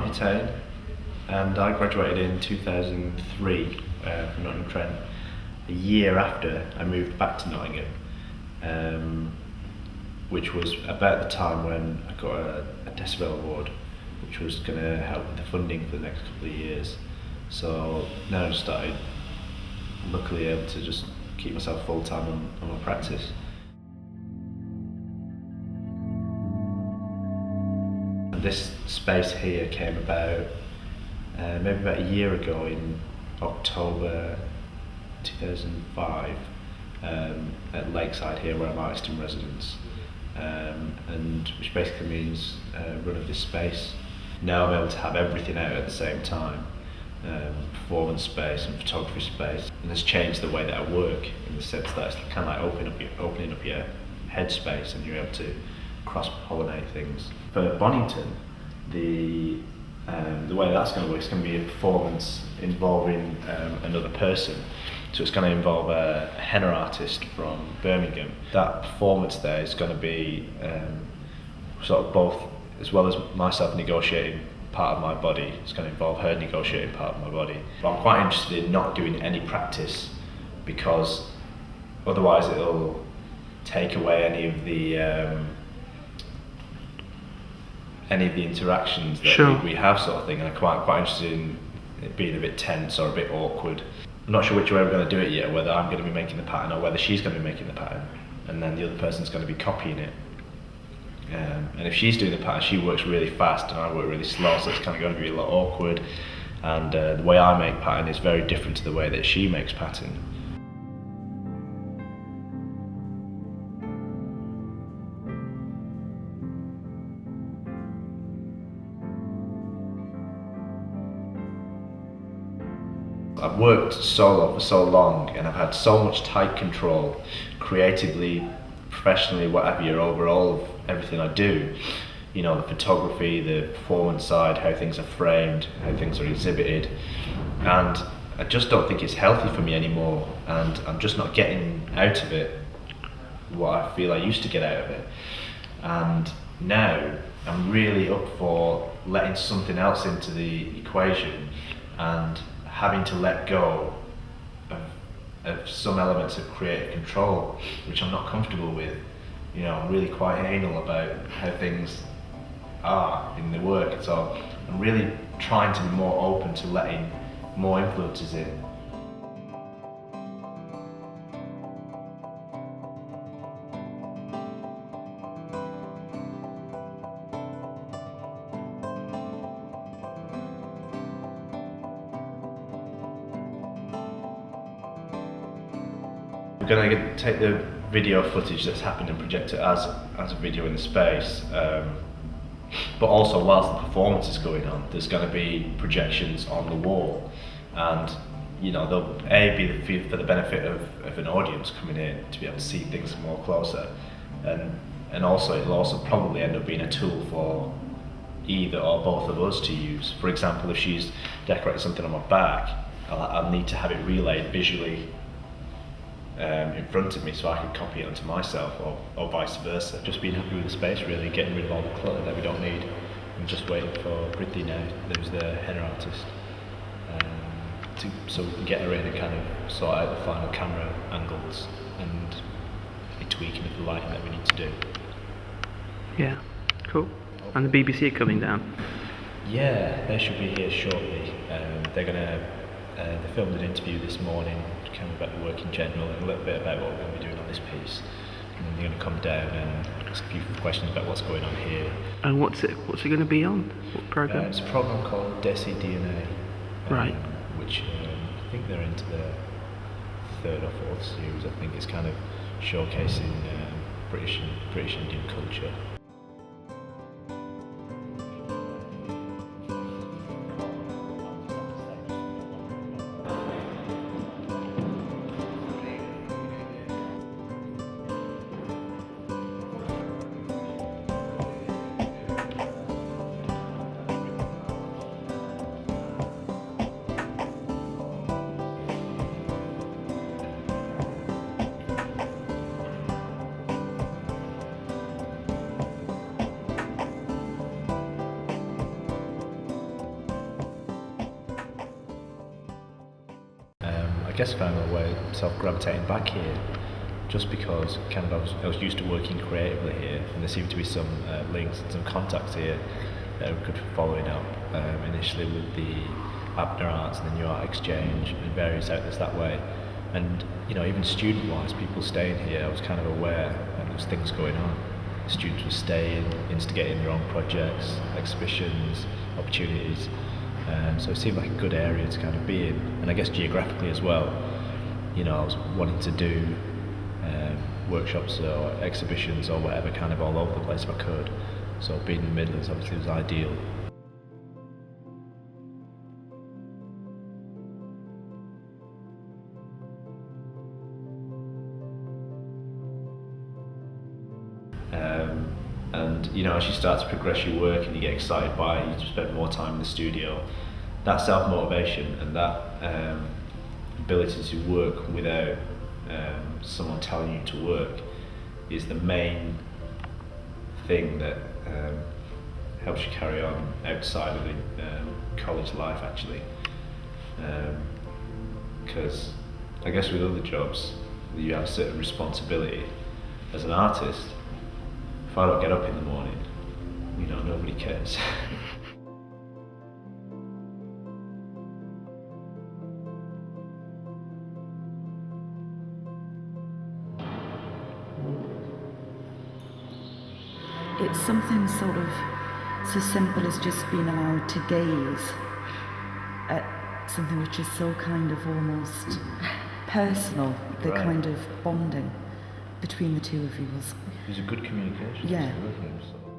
Hetain, and I graduated in 2003 from Nottingham, Trent. A year after, I moved back to Nottingham, which was about the time when I got a Decibel Award, which was going to help with the funding for the next couple of years. So now I've started, luckily able to just keep myself full time on my practice. And this space here came about maybe about a year ago in October 2005 at Lakeside here, where I'm artist in residence, and which basically means run of this space. Now I'm able to have everything out at the same time, performance space and photography space, and it's changed the way that I work in the sense that it's kind of like opening up your headspace, and you're able to cross-pollinate things. For Bonington, the way that's going to work is going to be a performance involving another person. So it's going to involve a henna artist from Birmingham. That performance there is going to be sort of both, as well as myself negotiating part of my body, it's going to involve her negotiating part of my body. But I'm quite interested in not doing any practice, because otherwise it'll take away any of the interactions that we have, sort of thing. And I'm quite interested in it being a bit tense or a bit awkward. I'm not sure which way we're going to do it yet, whether I'm going to be making the pattern or whether she's going to be making the pattern, and then the other person's going to be copying it. And if she's doing the pattern, she works really fast and I work really slow, so it's kind of going to be a lot awkward. And the way I make pattern is very different to the way that she makes pattern. I've worked solo for so long, and I've had so much tight control, creatively, professionally, whatever, over all of everything I do. You know, the photography, the performance side, how things are framed, how things are exhibited. And I just don't think it's healthy for me anymore, and I'm just not getting out of it what I feel I used to get out of it. And now I'm really up for letting something else into the equation and having to let go of some elements of creative control, which I'm not comfortable with. You know, I'm really quite anal about how things are in the work, so I'm really trying to be more open to letting more influences in. We're going to take the video footage that's happened and project it as a video in the space, but also whilst the performance is going on, there's going to be projections on the wall, and you know, they'll be for the benefit of an audience coming in to be able to see things more closer, and also it'll also probably end up being a tool for either or both of us to use. For example, if she's decorating something on my back, I'll need to have it relayed visually in front of me so I can copy it onto myself, or vice versa. Just being happy with the space, really, getting rid of all the clutter that we don't need. I'm just waiting for Bridley now, who's the henna artist, so we can get her in and kind of sort out the final camera angles and be tweaking with the lighting that we need to do. Yeah, cool. And the BBC are coming down? Yeah, they should be here shortly. They're gonna they filmed an interview this morning, kind of about the work in general and a little bit about what we're going to be doing on this piece. And then they're going to come down and ask a few questions about what's going on here. And what's it going to be on? What programme? It's a programme called Desi DNA, right, which I think they're into the third or fourth series. I think it's kind of showcasing British Indian culture. guess found my way self-gravitating back here, just because kind of I was used to working creatively here, and there seemed to be some links and some contacts here that were good for following up, initially with the Abner Arts and the New Art Exchange and various outlets that way. And even student-wise, people staying here, I was kind of aware that there was things going on. Students were staying, instigating their own projects, exhibitions, opportunities. So it seemed like a good area to kind of be in, and I guess geographically as well. I was wanting to do workshops or exhibitions or whatever kind of all over the place if I could. So being in the Midlands obviously was ideal. And as you start to progress your work and you get excited by it, you spend more time in the studio. That self-motivation and that ability to work without someone telling you to work is the main thing that helps you carry on outside of the college life, actually. Because I guess with other jobs, you have a certain responsibility. As an artist, if I don't get up in the morning, nobody cares. It's something sort of so simple as just being allowed to gaze at something which is so kind of almost personal, the Right. kind of bonding between the two of you was... There's a good communication. Yeah. With him, so.